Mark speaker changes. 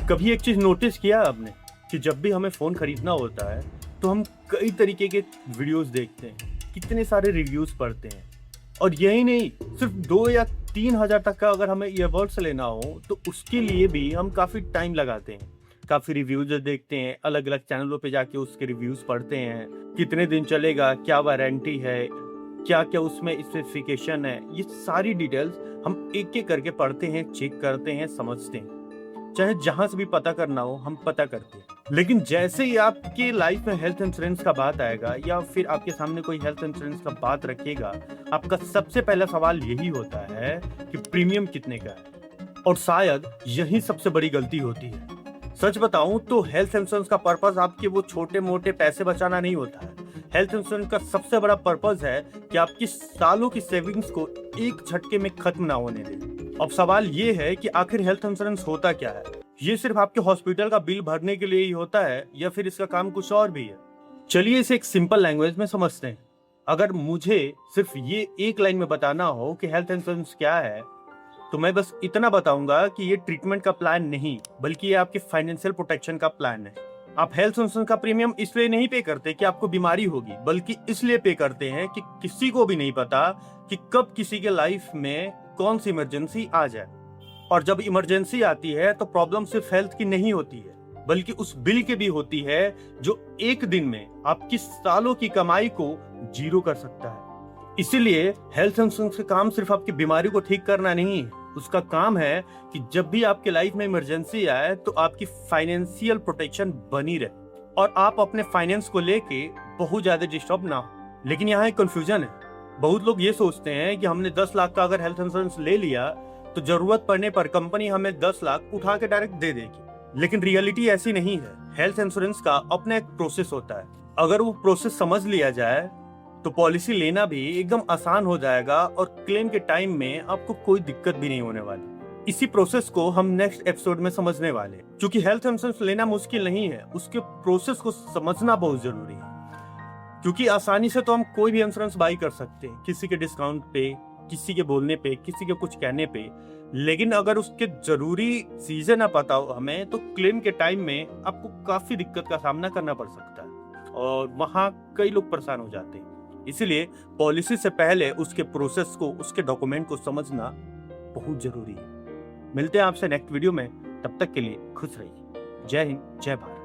Speaker 1: कभी एक चीज नोटिस किया आपने कि जब भी हमें फोन खरीदना होता है तो हम कई तरीके के वीडियोस देखते हैं, कितने सारे रिव्यूज पढ़ते हैं। और यही नहीं, सिर्फ 2 या 3 हज़ार तक का अगर हमें ईयरबड्स लेना हो तो उसके लिए भी हम काफी टाइम लगाते हैं, काफी रिव्यूज देखते हैं, अलग अलग चैनलों पे जाके उसके रिव्यूज पढ़ते हैं, कितने दिन चलेगा, क्या वारंटी है, क्या क्या उसमें स्पेसिफिकेशन है। ये सारी डिटेल्स हम एक एक करके पढ़ते हैं, चेक करते हैं, समझते हैं। चाहे जहां से भी पता करना हो हम पता करते हैं। लेकिन जैसे ही आपके लाइफ में हेल्थ इंश्योरेंस का बात आएगा या फिर आपके सामने कोई हेल्थ इंश्योरेंस का बात रखेगा, आपका सबसे पहला सवाल यही होता है कि प्रीमियम कितने का है। और शायद यही सबसे बड़ी गलती होती है। सच बताऊं तो हेल्थ इंश्योरेंस का पर्पस आपके वो छोटे मोटे पैसे बचाना नहीं होता है। हेल्थ इंश्योरेंस का सबसे बड़ा पर्पस है कि आपकी सालों की सेविंग्स को एक झटके में खत्म ना होने दे। अब सवाल ये है कि आखिर हेल्थ इंश्योरेंस होता क्या है? ये सिर्फ आपके हॉस्पिटल का बिल भरने के लिए ही होता है या फिर इसका काम कुछ और भी है? चलिए इसे एक सिंपल लैंग्वेज में समझते हैं। अगर मुझे सिर्फ ये एक लाइन में बताना हो कि हेल्थ इंश्योरेंस क्या है, तो मैं बस इतना बताऊंगा कि ये ट्रीटमेंट का प्लान नहीं, बल्कि ये आपके फाइनेंशियल प्रोटेक्शन का प्लान है। आप हेल्थ इंश्योरेंस का प्रीमियम इसलिए नहीं पे करते कि आपको बीमारी होगी, बल्कि इसलिए पे करते हैं कि किसी को भी नहीं पता कि कब किसी के लाइफ में कौन सी इमरजेंसी आ जाए। और जब इमरजेंसी आती है तो प्रॉब्लम सिर्फ हेल्थ की नहीं होती है, बल्कि उस बिल की भी होती है जो एक दिन में आपकी सालों की कमाई को जीरो कर सकता है। इसीलिए हेल्थ इंश्योरेंस का काम सिर्फ आपकी बीमारी को ठीक करना नहीं है, उसका काम है कि जब भी आपके लाइफ में इमरजेंसी आए तो आपकी फाइनेंशियल प्रोटेक्शन बनी रहे और आप अपने फाइनेंस को लेके बहुत ज्यादा डिस्टर्ब ना हो। लेकिन यहाँ एक कंफ्यूजन है। बहुत लोग ये सोचते हैं कि हमने 10 लाख का अगर हेल्थ इंश्योरेंस ले लिया तो जरूरत पड़ने पर कंपनी हमें 10 लाख उठा के डायरेक्ट दे देगी। लेकिन रियलिटी ऐसी नहीं है। हेल्थ इंश्योरेंस का अपना एक प्रोसेस होता है। अगर वो प्रोसेस समझ लिया जाए तो पॉलिसी लेना भी एकदम आसान हो जाएगा और क्लेम के टाइम में आपको कोई दिक्कत भी नहीं होने वाली। इसी प्रोसेस को हम नेक्स्ट एपिसोड में समझने वाले हैं। क्योंकि हेल्थ इंश्योरेंस लेना मुश्किल नहीं है, उसके प्रोसेस को समझना बहुत जरूरी है। क्योंकि आसानी से तो हम कोई भी इंश्योरेंस बाई कर सकते हैं, किसी के डिस्काउंट पे, किसी के बोलने पे, किसी के कुछ कहने पे। लेकिन अगर उसके जरूरी चीजें ना पता हो हमें तो क्लेम के टाइम में आपको काफी दिक्कत का सामना करना पड़ सकता है और वहां कई लोग परेशान हो जाते हैं। इसलिए पॉलिसी से पहले उसके प्रोसेस को, उसके डॉक्यूमेंट को समझना बहुत जरूरी है। मिलते हैं आपसे नेक्स्ट वीडियो में, तब तक के लिए खुश रहिए। जय हिंद, जय भारत।